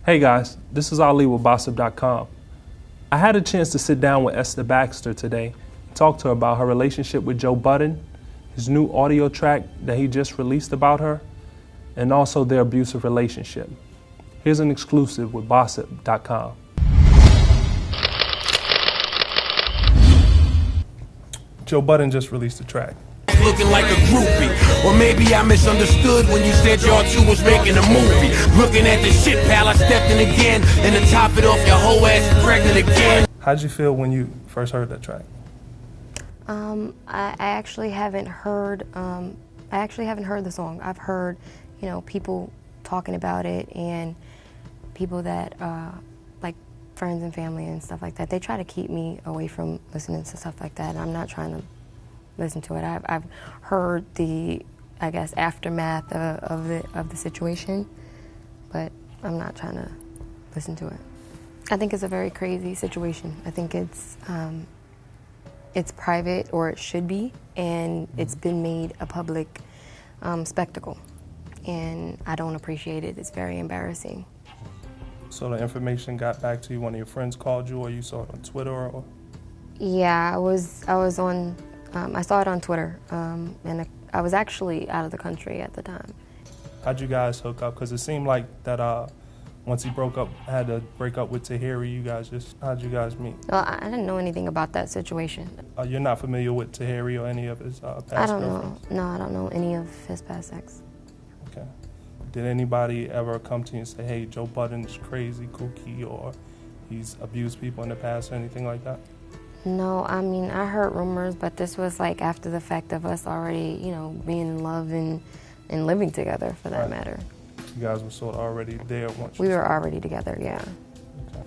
Hey guys, this is Ali with Bossip.com. I had a chance to sit down with Esther Baxter today and talk to her about her relationship with Joe Budden, his new audio track that he just released about her, and also their abusive relationship. Here's an exclusive with Bossip.com. Joe Budden just released a track. Looking like a groupie, or maybe I misunderstood when you said y'all two was making a movie. Looking at the shit pal, I stepped in again, and to top it off, your whole ass is pregnant again. How'd you feel when you first heard that track? I actually haven't heard. I actually haven't heard the song. I've heard, people talking about it, and people that like friends and family and stuff like that. They try to keep me away from listening to stuff like that. And I'm not trying to listen to it. I've heard the, I guess, aftermath of the situation, but I'm not trying to listen to it. I think it's a very crazy situation. I think it's private, or it should be, and it's been made a public spectacle, and I don't appreciate it. It's very embarrassing. So the information got back to you, one of your friends called you, or you saw it on Twitter, or? Yeah, I was on. I saw it on Twitter, and I was actually out of the country at the time. How'd you guys hook up? Because it seemed like that once he had to break up with Tahiri, how'd you guys meet? Well, I didn't know anything about that situation. You're not familiar with Tahiri or any of his past I don't girlfriends? know. No, I don't know any of his past ex. Okay. Did anybody ever come to you and say, hey, Joe Budden's crazy, kooky, or he's abused people in the past or anything like that? No, I mean, I heard rumors, but this was like after the fact of us already, being in love and living together, for that matter. You guys were sort of already there once We were already together, yeah. Okay.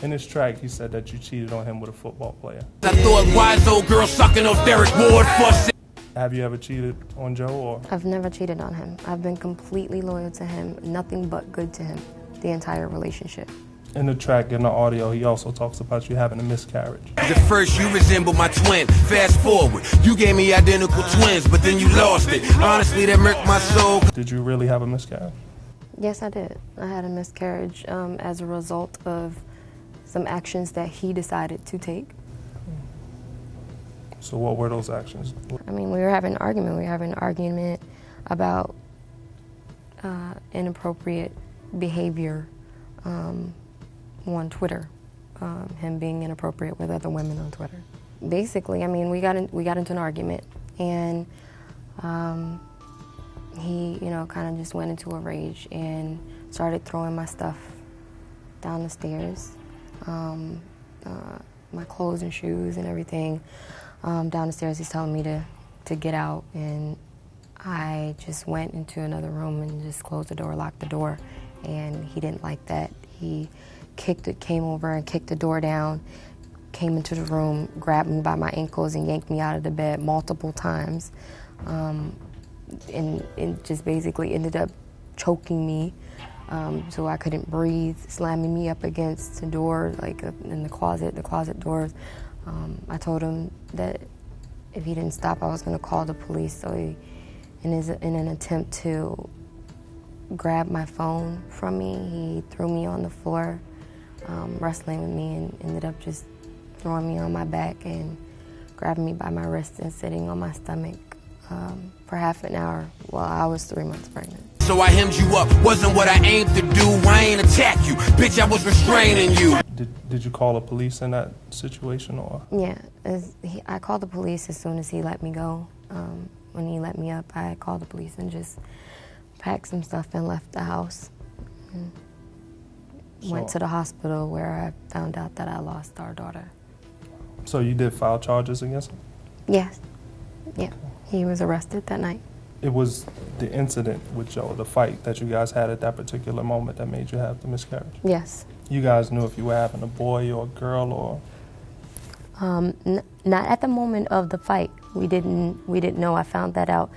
In his track, he said that you cheated on him with a football player. I thought wise old girl sucking off Derek Ward for. Have you ever cheated on Joe, or? I've never cheated on him. I've been completely loyal to him, nothing but good to him, the entire relationship. In the track, in the audio, he also talks about you having a miscarriage. At first you resembled my twin. Fast forward, you gave me identical twins, but then you lost it. Honestly, that murked my soul. Did you really have a miscarriage? Yes, I did. I had a miscarriage as a result of some actions that he decided to take. So what were those actions? I mean, we were having an argument. We were having an argument about inappropriate behavior on Twitter, him being inappropriate with other women on Twitter. Basically, I mean, we got into an argument, and he, kind of just went into a rage and started throwing my stuff down the stairs, my clothes and shoes and everything down the stairs. He's telling me to get out, and I just went into another room and just closed the door, locked the door, and he didn't like that. He came over and kicked the door down, came into the room, grabbed me by my ankles and yanked me out of the bed multiple times, and just basically ended up choking me so I couldn't breathe, slamming me up against the door, like in the closet doors. I told him that if he didn't stop, I was going to call the police. So he, in an attempt to grab my phone from me, he threw me on the floor, wrestling with me, and ended up just throwing me on my back and grabbing me by my wrist and sitting on my stomach for half an hour while I was 3 months pregnant. So I hemmed you up, wasn't what I aimed to do. I ain't attack you, bitch, I was restraining you. Did you call the police in that situation, or? Yeah, I called the police as soon as he let me go. When he let me up, I called the police and just packed some stuff and left the house. And went to the hospital where I found out that I lost our daughter. So you did file charges against him? Yes. Yeah. He was arrested that night. It was the incident with Joe, the fight that you guys had at that particular moment that made you have the miscarriage? Yes. You guys knew if you were having a boy or a girl, or? Not at the moment of the fight. We didn't know. I found that out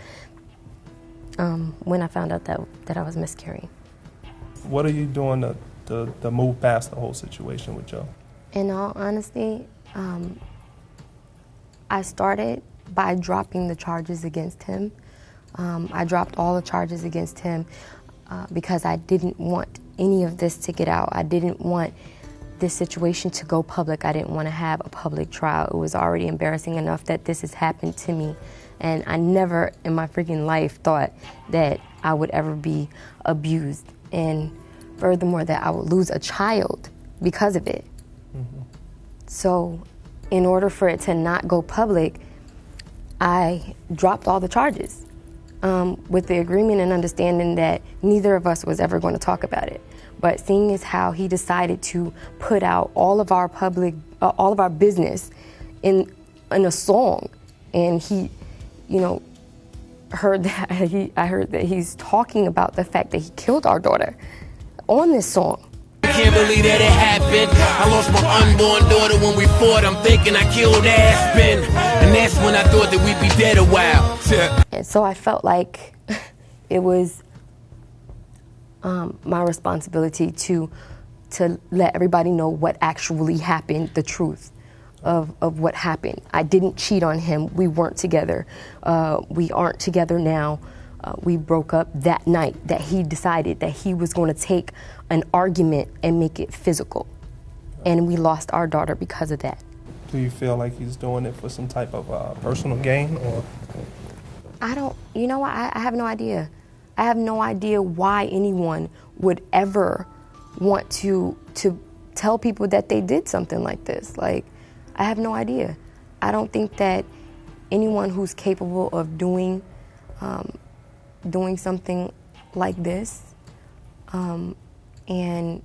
when I found out that I was miscarrying. What are you doing to move past the whole situation with Joe? In all honesty, I started by dropping the charges against him. I dropped all the charges against him because I didn't want any of this to get out. I didn't want this situation to go public. I didn't want to have a public trial. It was already embarrassing enough that this has happened to me. And I never in my freaking life thought that I would ever be abused. And furthermore, that I would lose a child because of it. Mm-hmm. So in order for it to not go public, I dropped all the charges with the agreement and understanding that neither of us was ever going to talk about it. But seeing as how he decided to put out all of our business in a song, and he, heard that I heard that he's talking about the fact that he killed our daughter on this song. I can't believe that it happened. I lost my unborn daughter when we fought. I'm thinking I killed Aspen, and that's when I thought that we'd be dead a while. And so I felt like it was my responsibility to let everybody know what actually happened, the truth of what happened. I didn't cheat on him. We weren't together. We aren't together now. We broke up that night that he decided that he was going to take an argument and make it physical. And we lost our daughter because of that. Do you feel like he's doing it for some type of personal gain, or? I don't, I have no idea. I have no idea why anyone would ever want to tell people that they did something like this. Like, I have no idea. I don't think that anyone who's capable of doing something like this and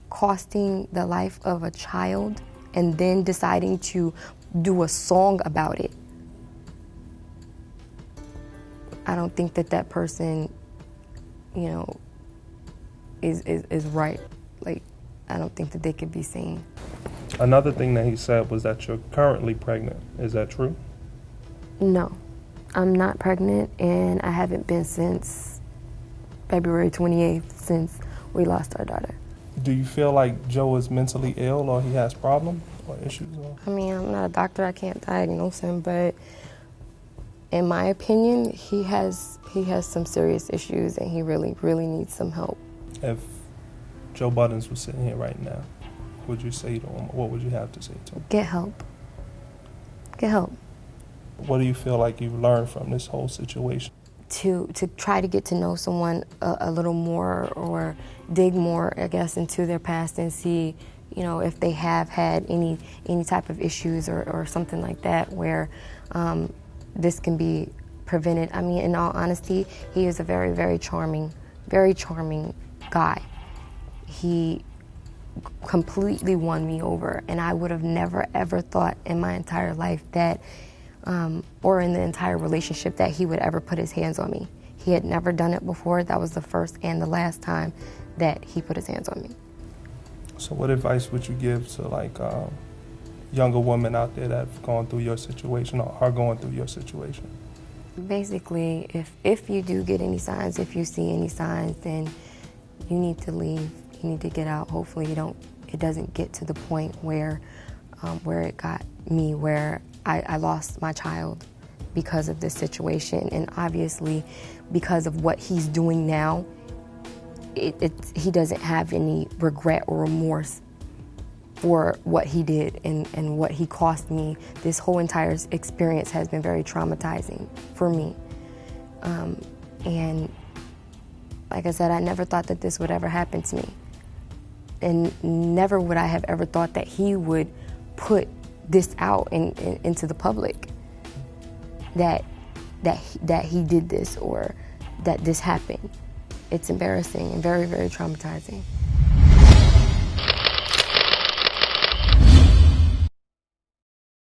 costing the life of a child and then deciding to do a song about it, I don't think that person, is right. Like, I don't think that they could be seen. Another thing that he said was that you're currently pregnant. Is that true? No, I'm not pregnant, and I haven't been since February 28th, since we lost our daughter. Do you feel like Joe is mentally ill, or he has problems or issues? I mean, I'm not a doctor. I can't diagnose him, but in my opinion, he has some serious issues, and he really, really needs some help. If Joe Buttons was sitting here right now, what would you say to him? What would you have to say to him? Get help. Get help. What do you feel like you've learned from this whole situation? To try to get to know someone a little more, or dig more, I guess, into their past and see, if they have had any type of issues or something like that where this can be prevented. I mean, in all honesty, he is a very, very charming guy. He completely won me over, and I would have never ever thought in my entire life that or in the entire relationship that he would ever put his hands on me. He had never done it before. That was the first and the last time that he put his hands on me. So what advice would you give to younger women out there that have gone through your situation or are going through your situation? Basically, if you do get any signs, if you see any signs, then you need to leave. You need to get out. Hopefully it doesn't get to the point where it got me, where I lost my child because of this situation. And obviously, because of what he's doing now, he doesn't have any regret or remorse for what he did and what he cost me. This whole entire experience has been very traumatizing for me. And like I said, I never thought that this would ever happen to me. And never would I have ever thought that he would put this out into the public, that he did this or that this happened. It's embarrassing and very, very traumatizing.